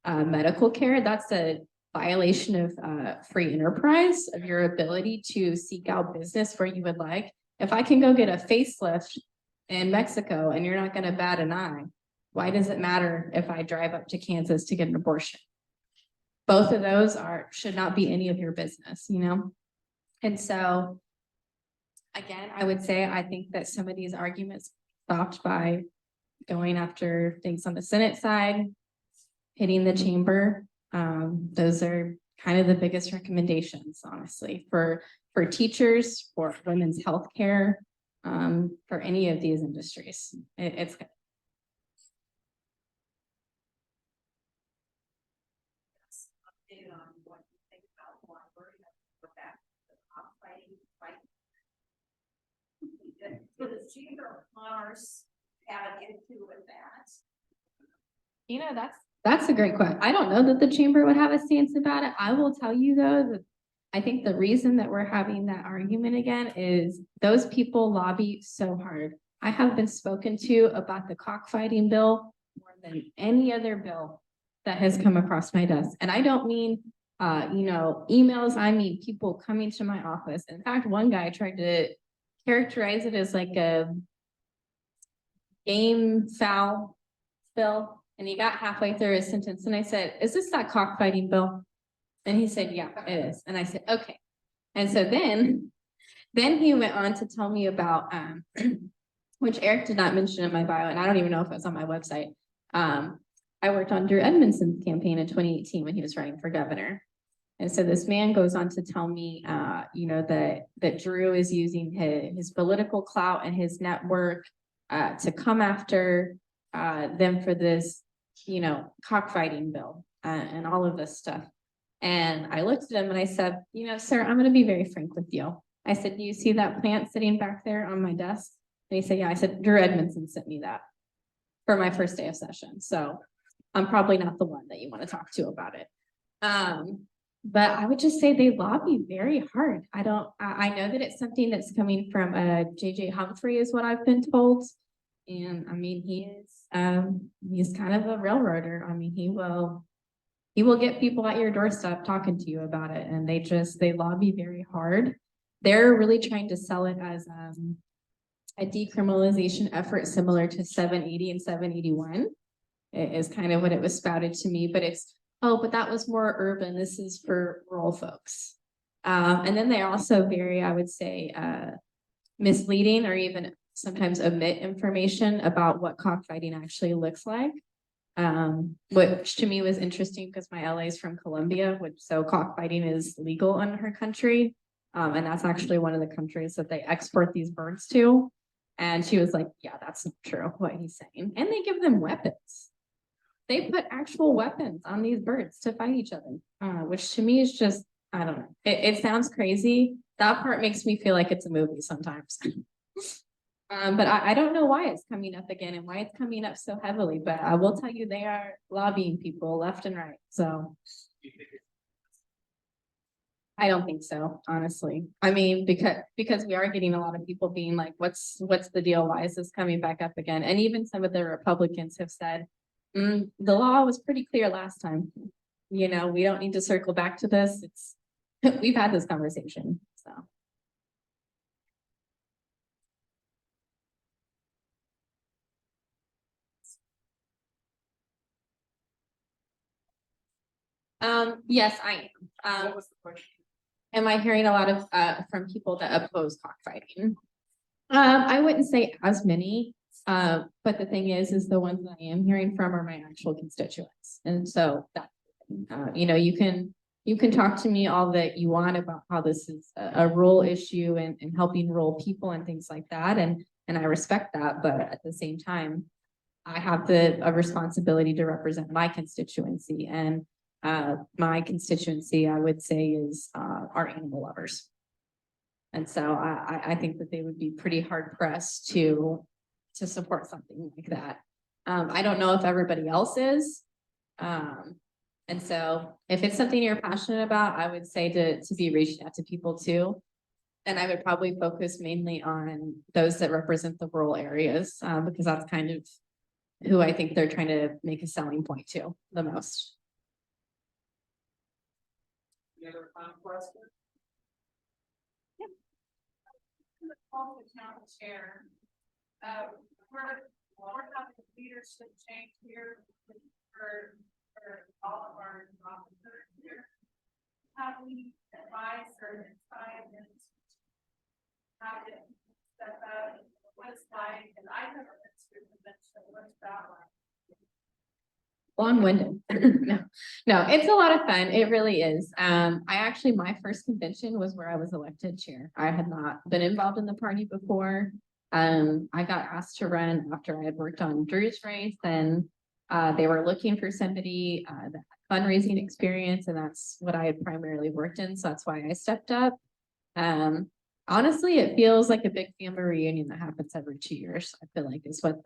medical care, that's a violation of free enterprise, of your ability to seek out business where you would like. If I can go get a facelift in Mexico and you're not going to bat an eye, why does it matter if I drive up to Kansas to get an abortion? Both of those should not be any of your business, you know? And so, again, I would say I think that some of these arguments stopped by going after things on the Senate side, hitting the chamber. Those are kind of the biggest recommendations, honestly, for teachers, for women's health care, for any of these industries. It's On what you think about library, go back to the cockfighting fight. Does the Chamber of Commerce have an issue with that? That's a great question. I don't know that the chamber would have a stance about it. I will tell you though that I think the reason that we're having that argument again is those people lobby so hard I have been spoken to about the cockfighting bill more than any other bill that has come across my desk. And I don't mean, emails, I mean people coming to my office. In fact, one guy tried to characterize it as like a game foul bill, and he got halfway through his sentence, and I said, "Is this that cockfighting bill?" And he said, "Yeah, it is." And I said, "Okay." And so then he went on to tell me about, which Eric did not mention in my bio, and I don't even know if it was on my website. I worked on Drew Edmondson's campaign in 2018 when he was running for governor. And so this man goes on to tell me, that Drew is using his political clout and his network to come after them for this, cockfighting bill and all of this stuff. And I looked at him and I said, "Sir, I'm going to be very frank with you." I said, "Do you see that plant sitting back there on my desk?" And he said, "Yeah." I said, "Drew Edmondson sent me that for my first day of session. So I'm probably not the one that you want to talk to about it." But I would just say they lobby very hard. I know that it's something that's coming from JJ Humphrey is what I've been told. And I mean, he's kind of a railroader. I mean, he will get people at your doorstep talking to you about it. And they lobby very hard. They're really trying to sell it as a decriminalization effort similar to 780 and 781. It is kind of what it was spouted to me, but but that was more urban. This is for rural folks. And then they're also very, I would say, misleading or even sometimes omit information about what cockfighting actually looks like. Which to me was interesting because my LA is from Colombia, so cockfighting is legal in her country. And that's actually one of the countries that they export these birds to. And she was like, "Yeah, that's not true, what he's saying." And they give them weapons. They put actual weapons on these birds to fight each other, which to me is just, I don't know. It sounds crazy. That part makes me feel like it's a movie sometimes. But I don't know why it's coming up again and why it's coming up so heavily, but I will tell you they are lobbying people left and right. So I don't think so, honestly. I mean, because we are getting a lot of people being like, what's the deal? Why is this coming back up again? And even some of the Republicans have said, the law was pretty clear last time. We don't need to circle back to this. We've had this conversation, so. Yes, I am. What was the question? Am I hearing a lot of from people that oppose cockfighting? I wouldn't say as many, but the thing is the ones that I am hearing from are my actual constituents, and so that you can talk to me all that you want about how this is a rural issue and helping rural people and things like that, and I respect that, but at the same time, I have a responsibility to represent my constituency, and my constituency, I would say, is our animal lovers. And so I think that they would be pretty hard pressed to support something like that. I don't know if everybody else is. And so if it's something you're passionate about, I would say to be reaching out to people too. And I would probably focus mainly on those that represent the rural areas, because that's kind of who I think they're trying to make a selling point to the most. Any other final question? Call the town chair. We're having leadership change here for all of our officers here. How do we advise or decide how to step out, what it's like, and I've never been to a convention, what's that like? Long-winded. No, it's a lot of fun. It really is. My first convention was where I was elected chair. I had not been involved in the party before. I got asked to run after I had worked on Drew's race, and they were looking for somebody that had fundraising experience, and that's what I had primarily worked in. So that's why I stepped up. Honestly, it feels like a big family reunion that happens every 2 years. I feel like is what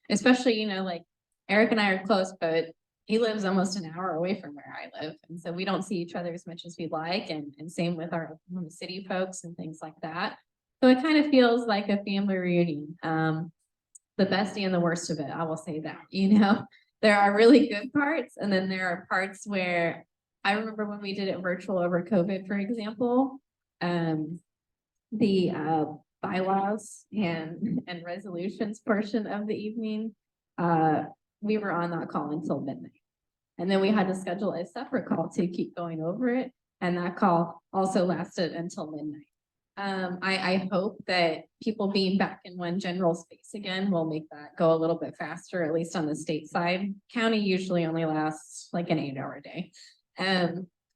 especially, like Eric and I are close, but he lives almost an hour away from where I live. And so we don't see each other as much as we'd like. And same with our city folks and things like that. So it kind of feels like a family reunion. The best and the worst of it, I will say that, there are really good parts, and then there are parts where I remember when we did it virtual over COVID, for example, the bylaws and resolutions portion of the evening, we were on that call until midnight. And then we had to schedule a separate call to keep going over it. And that call also lasted until midnight. I hope that people being back in one general space again will make that go a little bit faster, at least on the state side. County usually only lasts like an 8-hour day.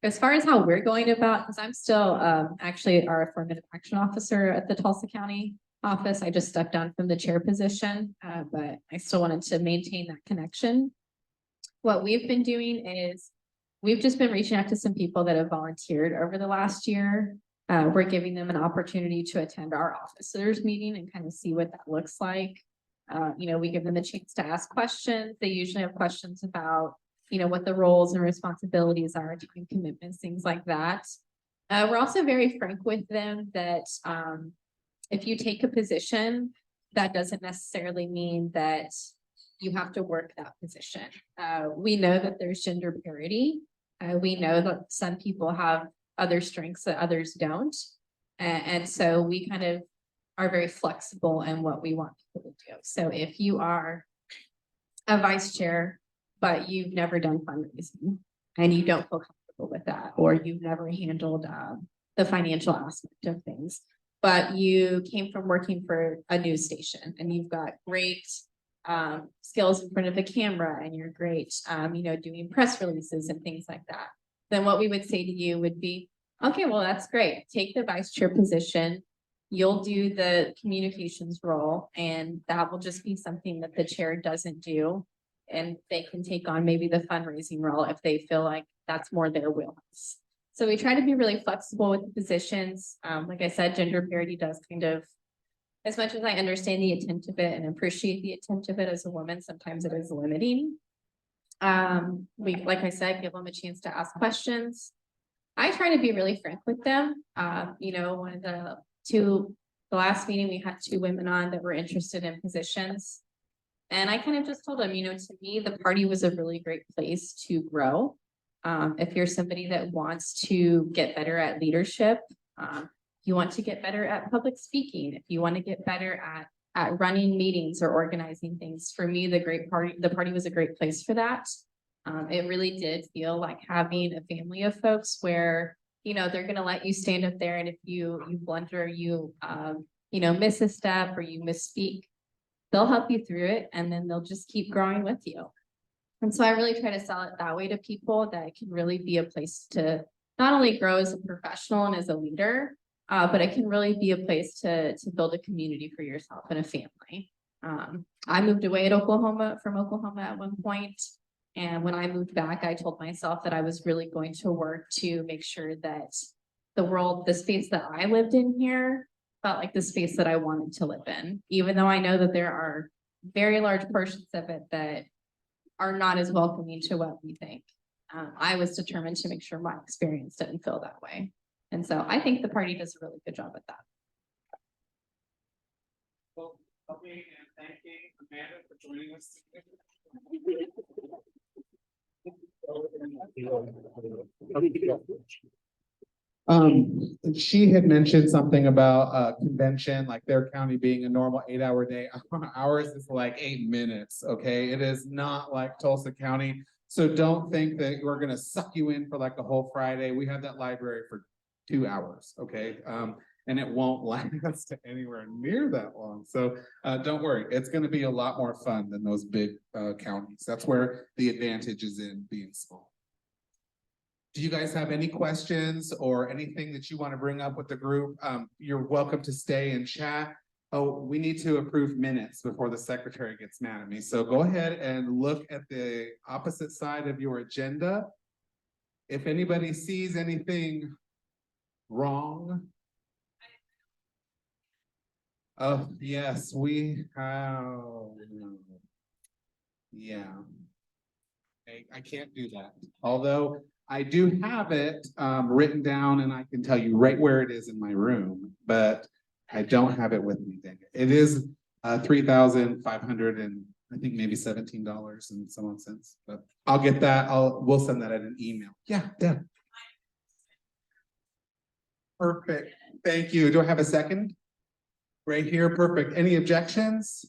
As far as how we're going about, because I'm still actually our affirmative action officer at the Tulsa County office. I just stepped down from the chair position, but I still wanted to maintain that connection. What we've been doing is we've just been reaching out to some people that have volunteered over the last year. We're giving them an opportunity to attend our officers meeting and kind of see what that looks like. We give them a chance to ask questions. They usually have questions about, what the roles and responsibilities are, time commitments, things like that. We're also very frank with them that if you take a position, that doesn't necessarily mean that you have to work that position. We know that there's gender parity. We know that some people have other strengths that others don't. And so we kind of are very flexible in what we want people to do. So if you are a vice chair, but you've never done fundraising and you don't feel comfortable with that, or you've never handled the financial aspect of things, but you came from working for a news station and you've got great skills in front of a camera and you're great, doing press releases and things like that, then what we would say to you would be, okay, well, that's great. Take the vice chair position. You'll do the communications role, and that will just be something that the chair doesn't do. And they can take on maybe the fundraising role if they feel like that's more their wheelhouse. So we try to be really flexible with the positions. Like I said, gender parity does kind of, as much as I understand the intent of it and appreciate the intent of it as a woman, sometimes it is limiting. We, like I said, give them a chance to ask questions. I try to be really frank with them. One of the last meeting we had 2 women on that were interested in positions. And I kind of just told them, to me, the party was a really great place to grow. If you're somebody that wants to get better at leadership, you want to get better at public speaking, if you want to get better at running meetings or organizing things, for me, the party was a great place for that. It really did feel like having a family of folks where, they're going to let you stand up there. And if you blunder, you miss a step or you misspeak, they'll help you through it. And then they'll just keep growing with you. And so I really try to sell it that way to people, that it can really be a place to not only grow as a professional and as a leader, but it can really be a place to build a community for yourself and a family. I moved away from Oklahoma at one point. And when I moved back, I told myself that I was really going to work to make sure that the space that I lived in here felt like the space that I wanted to live in, even though I know that there are very large portions of it that are not as welcoming to what we think. I was determined to make sure my experience didn't feel that way. And so I think the party does a really good job at that. Well, help me in thanking Amanda for joining us. She had mentioned something about convention, like their county being a normal 8-hour day. Ours is like 8 minutes. Okay, it is not like Tulsa County. So don't think that we're gonna suck you in for like a whole Friday. We have that library for 2 hours. Okay, and it won't last anywhere near that long. So don't worry, it's gonna be a lot more fun than those big counties. That's where the advantage is in being small. Do you guys have any questions or anything that you want to bring up with the group? You're welcome to stay and chat. Oh, we need to approve minutes before the secretary gets mad at me. So go ahead and look at the opposite side of your agenda. If anybody sees anything wrong. Oh, yes, we have. Yeah. I can't do that. Although I do have it written down and I can tell you right where it is in my room, but I don't have it with me, dang it. It is $3,500 and I think maybe $17 and some odd cents, but I'll get that. We'll send that in an email. Yeah, Deb. Perfect. Thank you. Do I have a second? Right here, perfect. Any objections?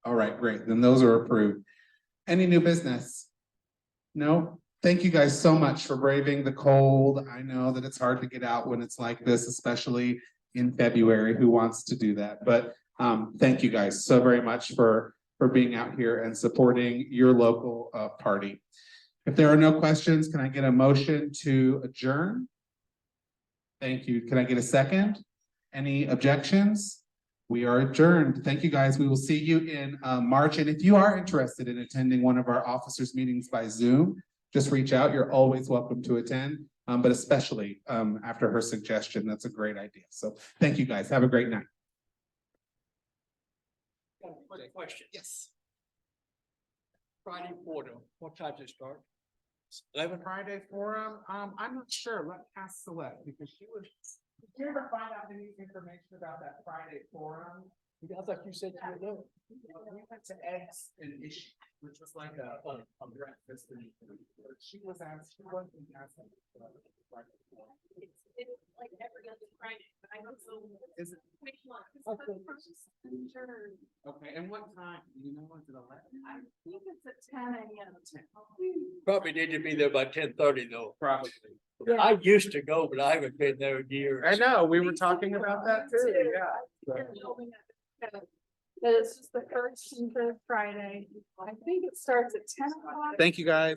All right, great. Then those are approved. Any new business? No? Thank you guys so much for braving the cold. I know that it's hard to get out when it's like this, especially in February. Who wants to do that? But thank you guys so very much for being out here and supporting your local party. If there are no questions, can I get a motion to adjourn? Thank you. Can I get a second? Any objections? We are adjourned. Thank you, guys. We will see you in March. And if you are interested in attending one of our officers' meetings by Zoom, just reach out. You're always welcome to attend, but especially after her suggestion. That's a great idea. So thank you, guys. Have a great night. Quick question. Yes. Friday Forum, what time does it start? 11? Friday Forum, I'm not sure. Let ask Celeste because she was. Did you ever find out any information about that Friday Forum? I thought you said you would know. We went to Eggs and Ish, which was like a breakfast. And she was asked, she wasn't asking. It's like every other Friday, but I don't know. Is it? Which one? Okay. Sure. Okay, and what time? Do you know, is it 11? I think it's at 10 a.m. Probably need to be there by 10:30 though. Probably. I used to go, but I haven't been there in years. I know, we were talking about that too, yeah. It's just the first and third Friday. I think it starts at 10 o'clock. Thank you, guys.